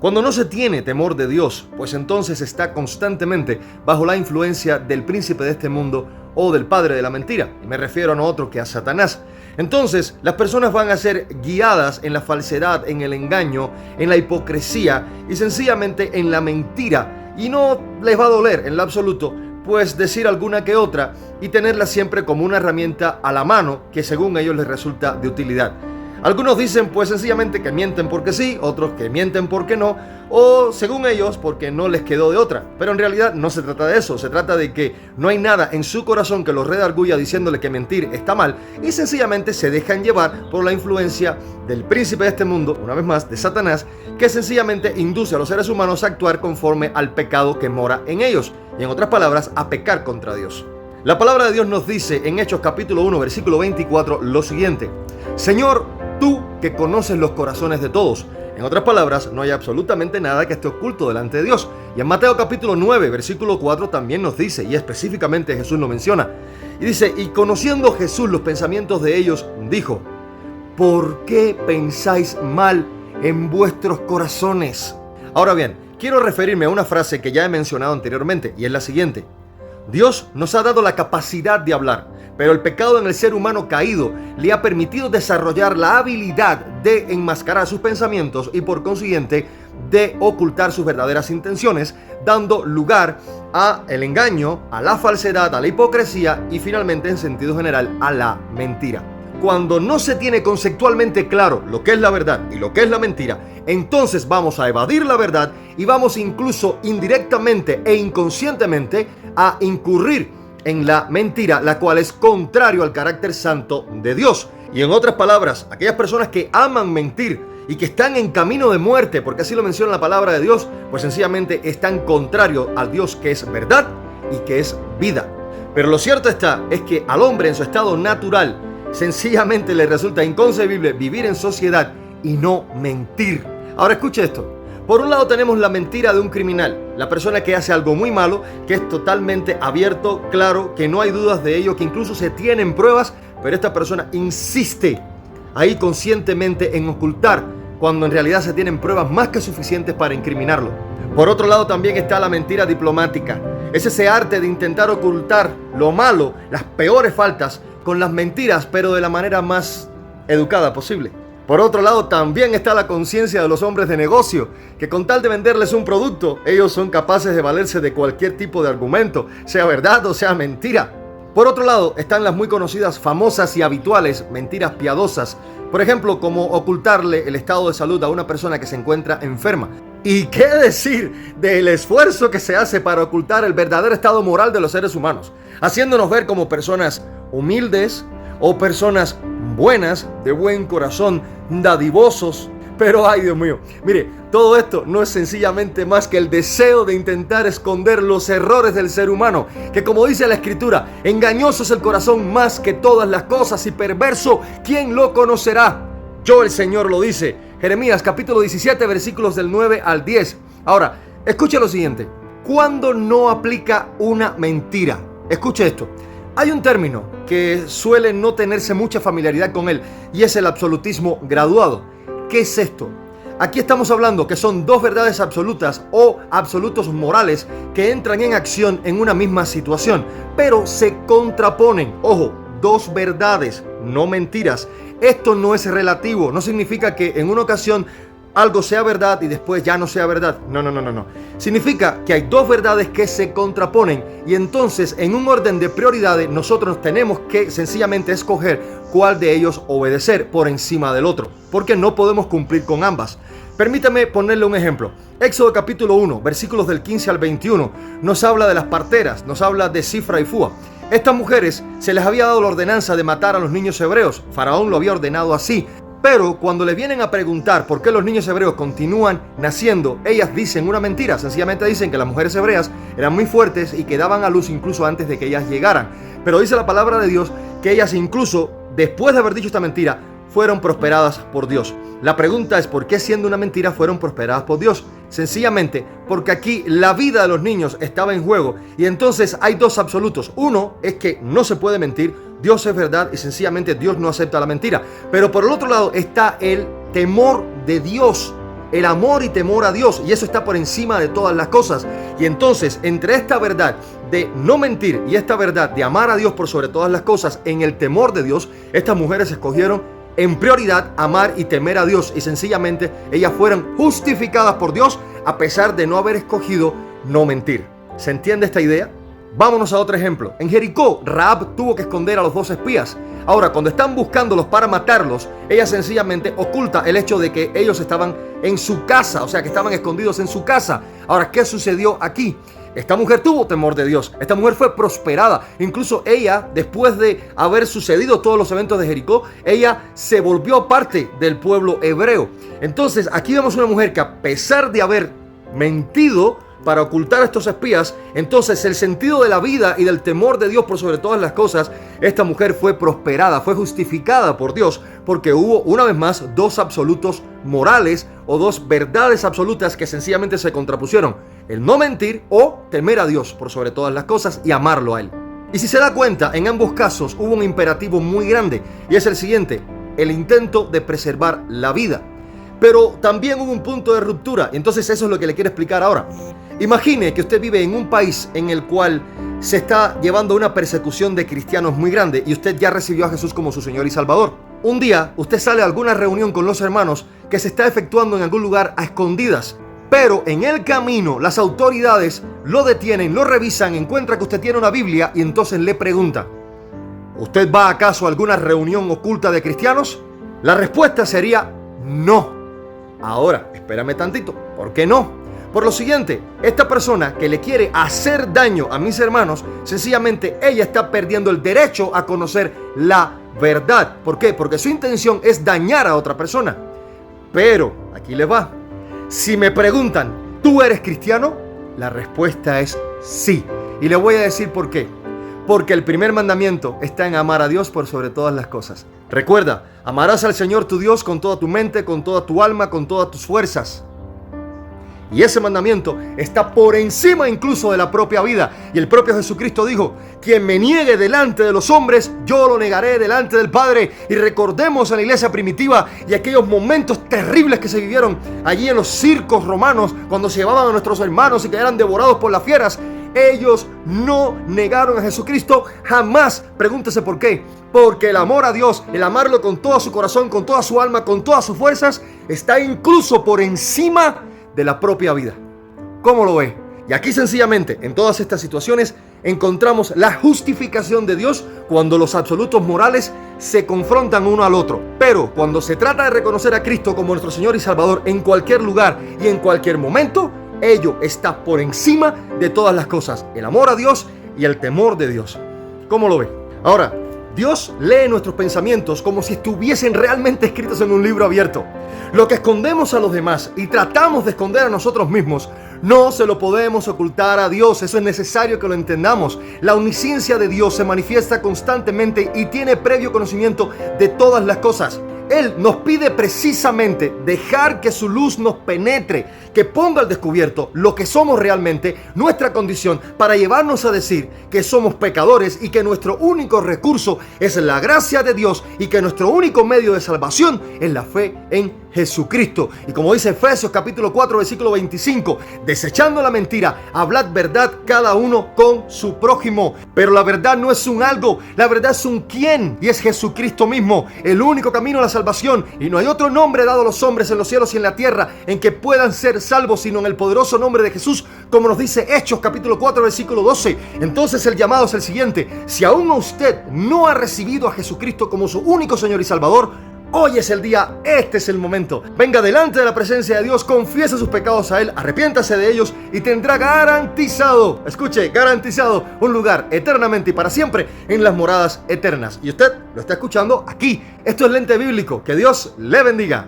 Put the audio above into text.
Cuando no se tiene temor de Dios, pues entonces está constantemente bajo la influencia del príncipe de este mundo o del padre de la mentira, y me refiero a no otro que a Satanás. Entonces, las personas van a ser guiadas en la falsedad, en el engaño, en la hipocresía y sencillamente en la mentira, y no les va a doler en lo absoluto, pues decir alguna que otra y tenerla siempre como una herramienta a la mano que según ellos les resulta de utilidad. Algunos dicen pues sencillamente que mienten porque sí, otros que mienten porque no, o según ellos porque no les quedó de otra. Pero en realidad no se trata de eso, se trata de que no hay nada en su corazón que los redarguya diciéndole que mentir está mal, y sencillamente se dejan llevar por la influencia del príncipe de este mundo, una vez más de Satanás, que sencillamente induce a los seres humanos a actuar conforme al pecado que mora en ellos, y en otras palabras, a pecar contra Dios. La palabra de Dios nos dice en Hechos capítulo 1 versículo 24 lo siguiente: Señor, tú que conoces los corazones de todos. En otras palabras, no hay absolutamente nada que esté oculto delante de Dios. Y en Mateo capítulo 9 versículo 4 también nos dice, y específicamente Jesús lo menciona, y dice: y conociendo Jesús los pensamientos de ellos, dijo: ¿por qué pensáis mal en vuestros corazones? Ahora bien, quiero referirme a una frase que ya he mencionado anteriormente, y es la siguiente: Dios nos ha dado la capacidad de hablar, pero el pecado en el ser humano caído le ha permitido desarrollar la habilidad de enmascarar sus pensamientos y por consiguiente de ocultar sus verdaderas intenciones, dando lugar al engaño, a la falsedad, a la hipocresía y finalmente en sentido general a la mentira. Cuando no se tiene conceptualmente claro lo que es la verdad y lo que es la mentira, entonces vamos a evadir la verdad y vamos incluso indirectamente e inconscientemente a incurrir en la mentira, la cual es contrario al carácter santo de Dios. Y en otras palabras, aquellas personas que aman mentir y que están en camino de muerte, porque así lo menciona la palabra de Dios, pues sencillamente están contrario al Dios que es verdad y que es vida. Pero lo cierto es que al hombre en su estado natural sencillamente le resulta inconcebible vivir en sociedad y no mentir. Ahora escuche esto. Por un lado tenemos la mentira de un criminal, la persona que hace algo muy malo, que es totalmente abierto, claro, que no hay dudas de ello, que incluso se tienen pruebas, pero esta persona insiste ahí conscientemente en ocultar, cuando en realidad se tienen pruebas más que suficientes para incriminarlo. Por otro lado también está la mentira diplomática. Es ese arte de intentar ocultar lo malo, las peores faltas, con las mentiras, pero de la manera más educada posible. Por otro lado, también está la conciencia de los hombres de negocio, que con tal de venderles un producto, ellos son capaces de valerse de cualquier tipo de argumento, sea verdad o sea mentira. Por otro lado, están las muy conocidas, famosas y habituales mentiras piadosas, por ejemplo, como ocultarle el estado de salud a una persona que se encuentra enferma. ¿Y qué decir del esfuerzo que se hace para ocultar el verdadero estado moral de los seres humanos, haciéndonos ver como personas humildes o personas buenas, de buen corazón, dadivosos? Pero ay, Dios mío, mire, todo esto no es sencillamente más que el deseo de intentar esconder los errores del ser humano, que como dice la Escritura, engañoso es el corazón más que todas las cosas y perverso, ¿quién lo conocerá? Yo, el Señor, lo dice. Jeremías capítulo 17 versículos del 9 al 10. Ahora, escuche lo siguiente: ¿cuándo no aplica una mentira? Escuche esto. Hay un término que suele no tenerse mucha familiaridad con él, y es el absolutismo graduado. ¿Qué es esto? Aquí estamos hablando que son dos verdades absolutas o absolutos morales que entran en acción en una misma situación, pero se contraponen. Ojo, dos verdades, no mentiras. Esto no es relativo, no significa que en una ocasión algo sea verdad y después ya no sea verdad. No. Significa que hay dos verdades que se contraponen y entonces en un orden de prioridades nosotros tenemos que sencillamente escoger cuál de ellos obedecer por encima del otro, porque no podemos cumplir con ambas. Permítame ponerle un ejemplo. Éxodo capítulo 1, versículos del 15 al 21, nos habla de las parteras, nos habla de Cifra y Fúa. Estas mujeres se les había dado la ordenanza de matar a los niños hebreos. Faraón lo había ordenado así. Pero cuando le vienen a preguntar por qué los niños hebreos continúan naciendo, ellas dicen una mentira. Sencillamente dicen que las mujeres hebreas eran muy fuertes y que daban a luz incluso antes de que ellas llegaran. Pero dice la palabra de Dios que ellas incluso, después de haber dicho esta mentira, fueron prosperadas por Dios. La pregunta es: ¿por qué siendo una mentira fueron prosperadas por Dios? Sencillamente porque aquí la vida de los niños estaba en juego. Y entonces hay dos absolutos. Uno es que no se puede mentir. Dios es verdad y sencillamente Dios no acepta la mentira. Pero por el otro lado está el temor de Dios. el amor y temor a Dios, y eso está por encima de todas las cosas. Y entonces, entre esta verdad de no mentir y esta verdad de amar a Dios por sobre todas las cosas, en el temor de Dios, estas mujeres escogieron en prioridad amar y temer a Dios, y sencillamente ellas fueron justificadas por Dios a pesar de no haber escogido no mentir. ¿Se entiende esta idea? Vámonos a otro ejemplo. En Jericó, Rahab tuvo que esconder a los 2 espías. Ahora, cuando están buscándolos para matarlos, ella sencillamente oculta el hecho de que ellos estaban en su casa, o sea, que estaban escondidos en su casa. Ahora, ¿qué sucedió aquí? Esta mujer tuvo temor de Dios. Esta mujer fue prosperada. Incluso ella, después de haber sucedido todos los eventos de Jericó, ella se volvió parte del pueblo hebreo. Entonces, aquí vemos una mujer que, a pesar de haber mentido para ocultar a estos espías, entonces el sentido de la vida y del temor de Dios por sobre todas las cosas, esta mujer fue prosperada, fue justificada por Dios, porque hubo una vez más 2 absolutos morales o 2 verdades absolutas que sencillamente se contrapusieron: el no mentir o temer a Dios por sobre todas las cosas y amarlo a Él. Y si se da cuenta, en ambos casos hubo un imperativo muy grande, y es el siguiente: el intento de preservar la vida. Pero también hubo un punto de ruptura, entonces eso es lo que le quiero explicar ahora. Imagine que usted vive en un país en el cual se está llevando una persecución de cristianos muy grande y usted ya recibió a Jesús como su Señor y Salvador. Un día usted sale a alguna reunión con los hermanos que se está efectuando en algún lugar a escondidas, pero en el camino las autoridades lo detienen, lo revisan, encuentran que usted tiene una Biblia y entonces le preguntan: ¿usted va acaso a alguna reunión oculta de cristianos? La respuesta sería no. Ahora, espérame tantito, ¿por qué no? Por lo siguiente: esta persona que le quiere hacer daño a mis hermanos, sencillamente ella está perdiendo el derecho a conocer la verdad. ¿Por qué? Porque su intención es dañar a otra persona. Pero, aquí les va. Si me preguntan, ¿tú eres cristiano? La respuesta es sí. Y le voy a decir por qué. Porque el primer mandamiento está en amar a Dios por sobre todas las cosas. Recuerda, amarás al Señor tu Dios con toda tu mente, con toda tu alma, con todas tus fuerzas. Y ese mandamiento está por encima incluso de la propia vida. Y el propio Jesucristo dijo: quien me niegue delante de los hombres, yo lo negaré delante del Padre. Y recordemos a la iglesia primitiva y aquellos momentos terribles que se vivieron allí en los circos romanos, cuando se llevaban a nuestros hermanos y que eran devorados por las fieras. Ellos no negaron a Jesucristo jamás. Pregúntese por qué. Porque el amor a Dios, el amarlo con todo su corazón, con toda su alma, con todas sus fuerzas, está incluso por encima de la propia vida. ¿Cómo lo ve? Y aquí sencillamente, en todas estas situaciones, encontramos la justificación de Dios cuando los absolutos morales se confrontan uno al otro. Pero cuando se trata de reconocer a Cristo como nuestro Señor y Salvador en cualquier lugar y en cualquier momento, ello está por encima de todas las cosas: el amor a Dios y el temor de Dios. ¿Cómo lo ve? Ahora, Dios lee nuestros pensamientos como si estuviesen realmente escritos en un libro abierto. Lo que escondemos a los demás y tratamos de esconder a nosotros mismos, no se lo podemos ocultar a Dios. Eso es necesario que lo entendamos. La omnisciencia de Dios se manifiesta constantemente y tiene previo conocimiento de todas las cosas. Él nos pide precisamente dejar que su luz nos penetre, que ponga al descubierto lo que somos realmente, nuestra condición, para llevarnos a decir que somos pecadores y que nuestro único recurso es la gracia de Dios y que nuestro único medio de salvación es la fe en Jesucristo. Y como dice Efesios capítulo 4 versículo 25, desechando la mentira, hablad verdad cada uno con su prójimo. Pero la verdad no es un algo, la verdad es un quién, y es Jesucristo mismo, el único camino a la salvación, y no hay otro nombre dado a los hombres en los cielos y en la tierra en que puedan ser salvos sino en el poderoso nombre de Jesús, como nos dice Hechos capítulo 4 versículo 12. Entonces el llamado es el siguiente: si aún usted no ha recibido a Jesucristo como su único Señor y Salvador, hoy es el día, este es el momento. Venga delante de la presencia de Dios, confiese sus pecados a Él, arrepiéntase de ellos y tendrá garantizado, escuche, garantizado un lugar eternamente y para siempre en las moradas eternas. Y usted lo está escuchando aquí. Esto es Lente Bíblico. Que Dios le bendiga.